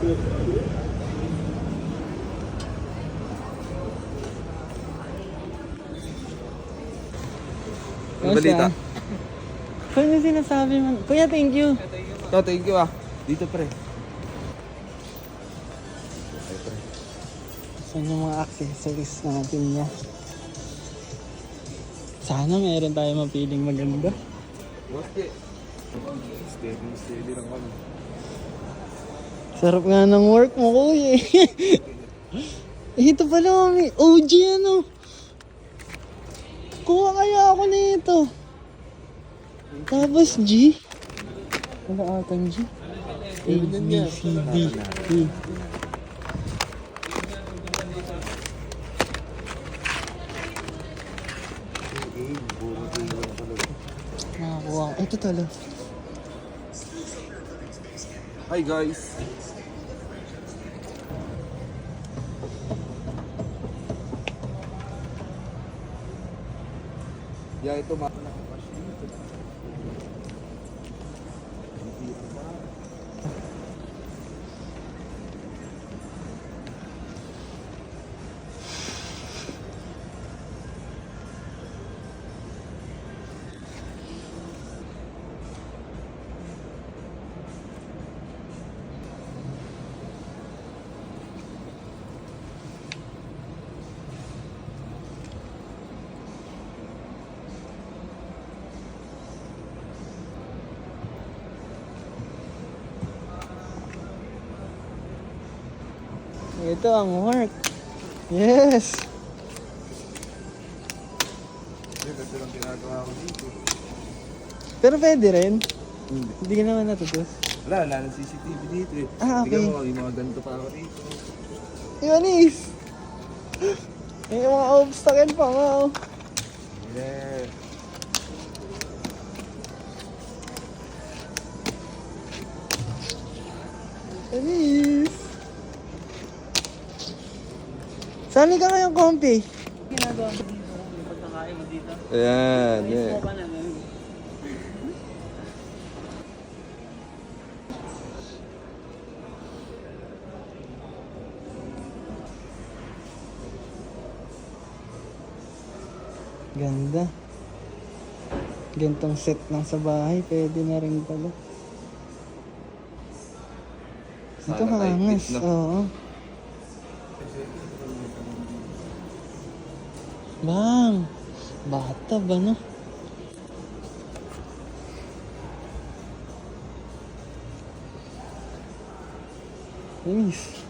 Ang balita. Kung yung sinasabi mo. Kuya, thank you. Ito, thank you ah. Dito pre. Ay pre. Saan yung mga accessories natin niya? Sana meron tayo mapiling maganda. Bakit? Steady lang kami. Sarap nga ng work mo, kuya. Ito pala, may OG ano. Kuha kaya ako nito. Tapos G. Wala atang G. A, B, C, D, E. Nakakuha. Ito tala. Hi guys. Yeah, ito ma. Ito ang work. Yes. Ito lang ginagawa ko dito. Pero pwede rin. Hindi. Hindi ka naman natutos. Wala ng CCTV dito eh. Ah, okay. Tingnan mo, yung mga ganito pa ako dito. Iwanis! May mga obstacle pa nga oh. Yeah. Iwanis! Sali ka ngayong kompi? Ginagawa mo dito, yung pagkakain mo dito. Ayan, yeah. Ka na ngayon. Ganda. Gantong set lang sa bahay, pwede na rin pala. Ito Sana tayo hangas, fit, no? oo. Bang! Bata ba no? Nice.